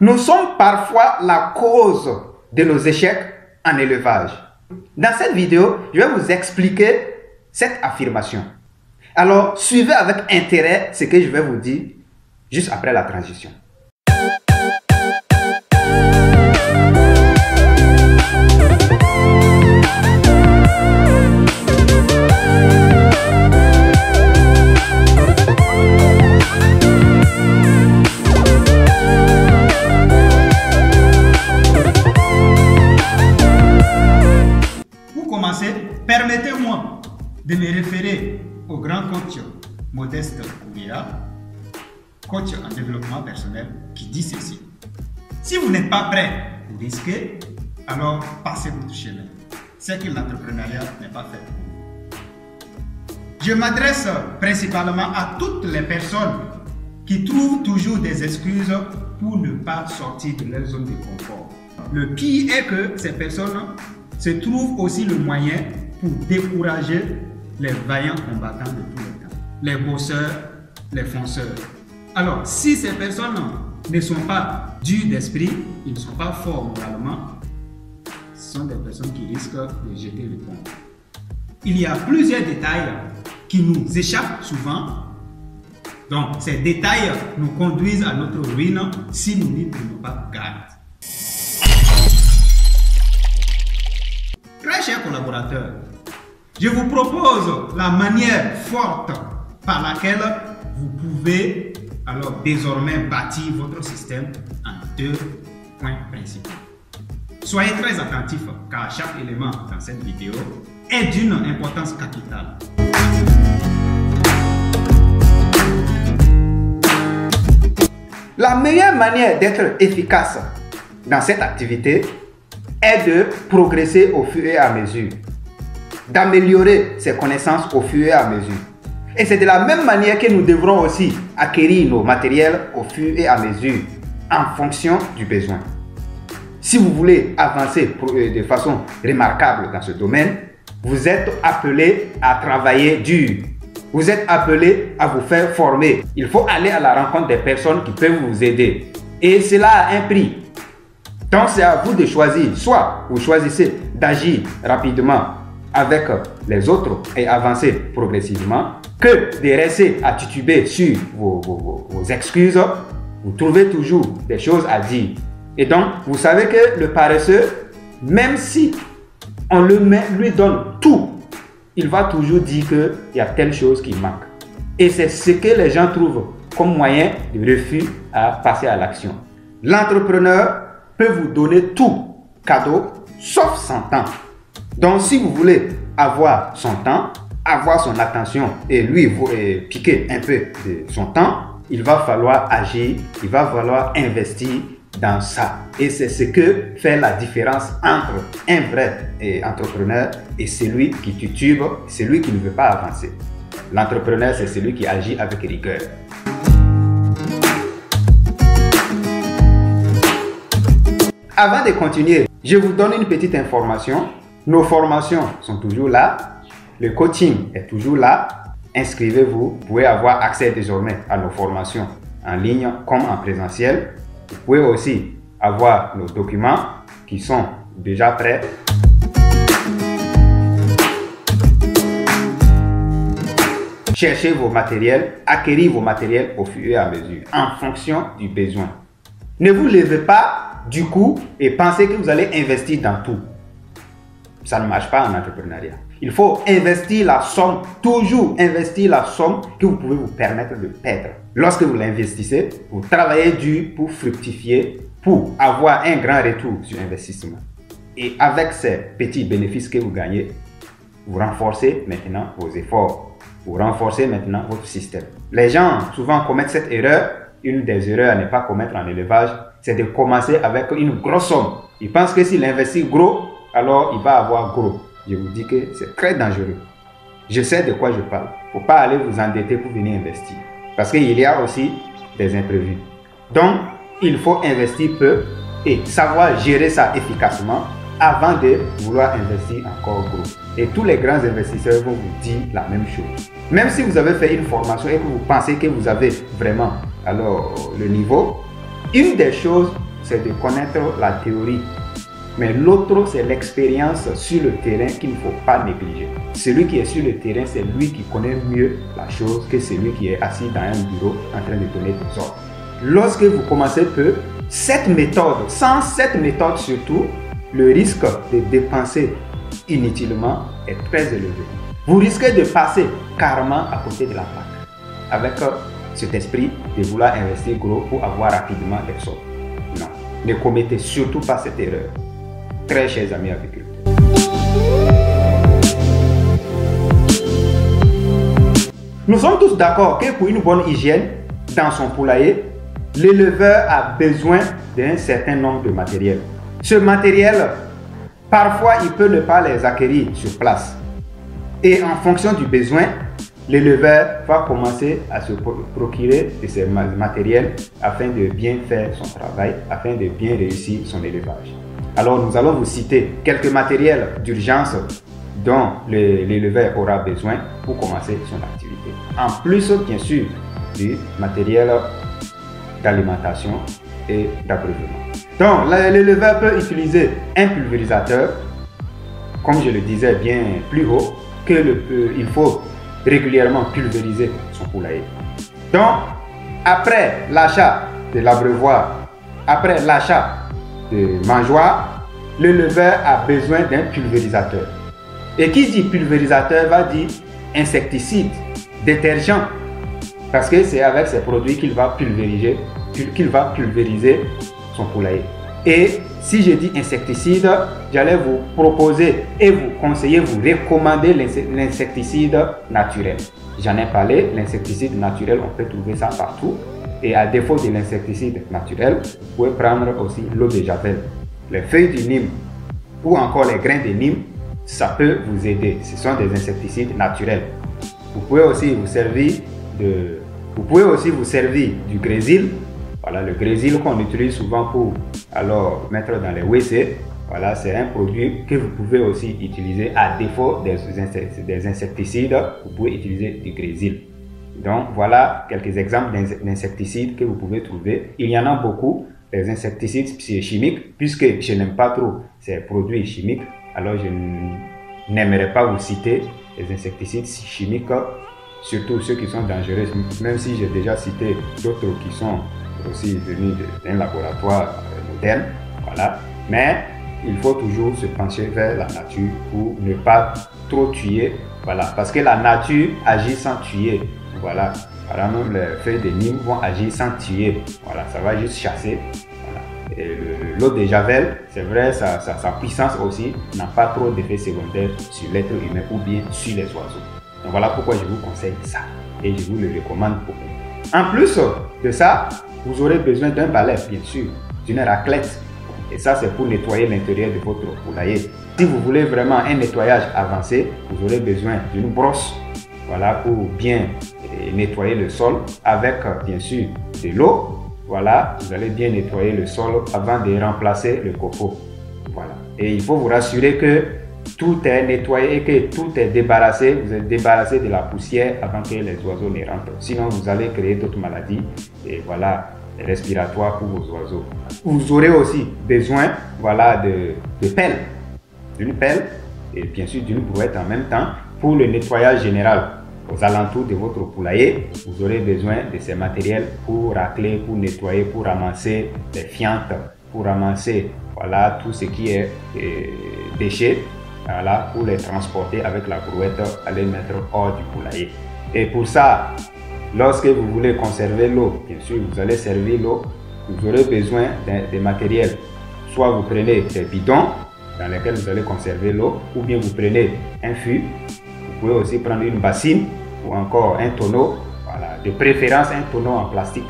Nous sommes parfois la cause de nos échecs en élevage. Dans cette vidéo, je vais vous expliquer cette affirmation. Alors, suivez avec intérêt ce que je vais vous dire juste après la transition. Permettez-moi de me référer au grand coach Modeste Kouria, coach en développement personnel, qui dit ceci. Si vous n'êtes pas prêt pour risquer, alors passez votre chemin. C'est que l'entrepreneuriat n'est pas fait pour vous. Je m'adresse principalement à toutes les personnes qui trouvent toujours des excuses pour ne pas sortir de leur zone de confort. Le pire est que ces personnes se trouvent aussi le moyen pour décourager les vaillants combattants de tous les temps, les bosseurs, les fonceurs. Alors, si ces personnes ne sont pas dures d'esprit, ils ne sont pas forts moralement, ce sont des personnes qui risquent de jeter le pont. Il y a plusieurs détails qui nous échappent souvent. Donc, ces détails nous conduisent à notre ruine si nous n'y prenons pas garde. Très chers collaborateurs, je vous propose la manière forte par laquelle vous pouvez alors désormais bâtir votre système en deux points principaux. Soyez très attentifs car chaque élément dans cette vidéo est d'une importance capitale. La meilleure manière d'être efficace dans cette activité est de progresser au fur et à mesure, d'améliorer ses connaissances au fur et à mesure. Et c'est de la même manière que nous devrons aussi acquérir nos matériels au fur et à mesure, en fonction du besoin. Si vous voulez avancer de façon remarquable dans ce domaine, vous êtes appelé à travailler dur. Vous êtes appelé à vous faire former. Il faut aller à la rencontre des personnes qui peuvent vous aider. Et cela a un prix. Donc c'est à vous de choisir. Soit vous choisissez d'agir rapidement avec les autres et avancer progressivement, que de rester à tituber sur vos excuses. Vous trouvez toujours des choses à dire. Et donc, vous savez que le paresseux, même si on lui donne tout, il va toujours dire qu'il y a telle chose qui manque. Et c'est ce que les gens trouvent comme moyen de refus à passer à l'action. L'entrepreneur peut vous donner tout cadeau, sauf son temps. Donc, si vous voulez avoir son temps, avoir son attention et lui piquer un peu de son temps, il va falloir agir, il va falloir investir dans ça. Et c'est ce que fait la différence entre un vrai entrepreneur et celui qui titube, celui qui ne veut pas avancer. L'entrepreneur, c'est celui qui agit avec rigueur. Avant de continuer, je vous donne une petite information. Nos formations sont toujours là. Le coaching est toujours là. Inscrivez-vous. Vous pouvez avoir accès désormais à nos formations en ligne comme en présentiel. Vous pouvez aussi avoir nos documents qui sont déjà prêts. Cherchez vos matériels, acquérir vos matériels au fur et à mesure, en fonction du besoin. Ne vous levez pas du coup et pensez que vous allez investir dans tout. Ça ne marche pas en entrepreneuriat. Il faut investir la somme, toujours investir la somme que vous pouvez vous permettre de perdre. Lorsque vous l'investissez, vous travaillez dur pour fructifier, pour avoir un grand retour sur investissement. Et avec ces petits bénéfices que vous gagnez, vous renforcez maintenant vos efforts. Vous renforcez maintenant votre système. Les gens souvent commettent cette erreur. Une des erreurs à ne pas commettre en élevage, c'est de commencer avec une grosse somme. Ils pensent que s'il investit gros, alors il va avoir gros. Je vous dis que c'est très dangereux. Je sais de quoi je parle. Il ne faut pas aller vous endetter pour venir investir. Parce qu'il y a aussi des imprévus. Donc, il faut investir peu et savoir gérer ça efficacement avant de vouloir investir encore gros. Et tous les grands investisseurs vont vous dire la même chose. Même si vous avez fait une formation et que vous pensez que vous avez vraiment alors le niveau, une des choses c'est de connaître la théorie. Mais l'autre, c'est l'expérience sur le terrain qu'il ne faut pas négliger. Celui qui est sur le terrain, c'est lui qui connaît mieux la chose que celui qui est assis dans un bureau en train de donner des ordres. Lorsque vous commencez peu, cette méthode, sans cette méthode surtout, le risque de dépenser inutilement est très élevé. Vous risquez de passer carrément à côté de la plaque avec cet esprit de vouloir investir gros pour avoir rapidement des sommes. Non, ne commettez surtout pas cette erreur. Très chers amis agriculteurs. Nous sommes tous d'accord que pour une bonne hygiène dans son poulailler, l'éleveur a besoin d'un certain nombre de matériel. Ce matériel, parfois, il peut ne pas les acquérir sur place. Et en fonction du besoin, l'éleveur va commencer à se procurer de ces matériels afin de bien faire son travail, afin de bien réussir son élevage. Alors, nous allons vous citer quelques matériels d'urgence dont l'éleveur aura besoin pour commencer son activité. En plus, bien sûr, du matériel d'alimentation et d'abreuvement. Donc, l'éleveur peut utiliser un pulvérisateur, comme je le disais bien plus haut, il faut régulièrement pulvériser son poulailler. Donc, après l'achat de l'abreuvoir, après l'achat de mangeoire, l'éleveur a besoin d'un pulvérisateur. Et qui dit pulvérisateur va dire insecticide, détergent, parce que c'est avec ces produits qu'il va pulvériser son poulailler. Et si je dis insecticide, j'allais vous proposer et vous conseiller, vous recommander l'insecticide naturel. J'en ai parlé, l'insecticide naturel, on peut trouver ça partout. Et à défaut de l'insecticide naturel, vous pouvez prendre aussi l'eau de javel, les feuilles du nîmes ou encore les grains de nîmes, ça peut vous aider. Ce sont des insecticides naturels. Vous pouvez aussi vous servir du grésil. Voilà, le grésil qu'on utilise souvent pour mettre dans les WC. Voilà, c'est un produit que vous pouvez aussi utiliser à défaut des insecticides. Vous pouvez utiliser du grésil. Donc voilà quelques exemples d'insecticides que vous pouvez trouver. Il y en a beaucoup, les insecticides chimiques, puisque je n'aime pas trop ces produits chimiques. Alors je n'aimerais pas vous citer les insecticides chimiques, surtout ceux qui sont dangereux, même si j'ai déjà cité d'autres qui sont aussi venus d'un laboratoire moderne. Voilà. Mais il faut toujours se pencher vers la nature pour ne pas trop tuer. Voilà. Parce que la nature agit sans tuer. Voilà. Par exemple, les feuilles de nîmes vont agir sans tuer. Voilà. Ça va juste chasser. L'eau de javel, c'est vrai, sa puissance aussi n'a pas trop d'effets secondaires sur l'être humain ou bien sur les oiseaux. Donc voilà pourquoi je vous conseille ça et je vous le recommande beaucoup. En plus de ça, vous aurez besoin d'un balai, bien sûr, d'une raclette. Et ça, c'est pour nettoyer l'intérieur de votre poulailler. Si vous voulez vraiment un nettoyage avancé, vous aurez besoin d'une brosse, voilà, pour bien nettoyer le sol avec, bien sûr, de l'eau. Voilà, vous allez bien nettoyer le sol avant de remplacer le copeau. Voilà. Et il faut vous rassurer que tout est nettoyé et que tout est débarrassé. Vous êtes débarrassé de la poussière avant que les oiseaux ne rentrent. Sinon, vous allez créer d'autres maladies et voilà, respiratoires pour vos oiseaux. Vous aurez aussi besoin, voilà, de pelle, d'une pelle et bien sûr d'une brouette en même temps pour le nettoyage général. Aux alentours de votre poulailler, vous aurez besoin de ces matériels pour racler, pour nettoyer, pour ramasser les fientes, pour ramasser, voilà, tout ce qui est déchets, voilà, pour les transporter avec la brouette, à les mettre hors du poulailler. Et pour ça, lorsque vous voulez conserver l'eau, bien sûr, vous allez servir l'eau, vous aurez besoin des matériels. Soit vous prenez des bidons dans lesquels vous allez conserver l'eau, ou bien vous prenez un fût. Vous pouvez aussi prendre une bassine ou encore un tonneau, voilà, de préférence un tonneau en plastique.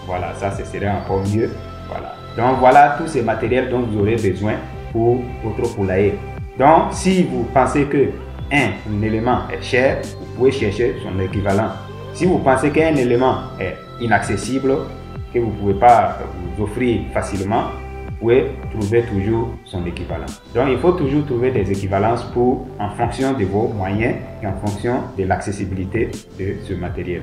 Voilà, ça ce serait encore mieux. Voilà. Donc voilà tous ces matériels dont vous aurez besoin pour votre poulailler. Donc si vous pensez que un élément est cher, vous pouvez chercher son équivalent. Si vous pensez qu'un élément est inaccessible, que vous ne pouvez pas vous offrir facilement, vous pouvez trouver toujours son équivalent. Donc il faut toujours trouver des équivalences en fonction de vos moyens et en fonction de l'accessibilité de ce matériel.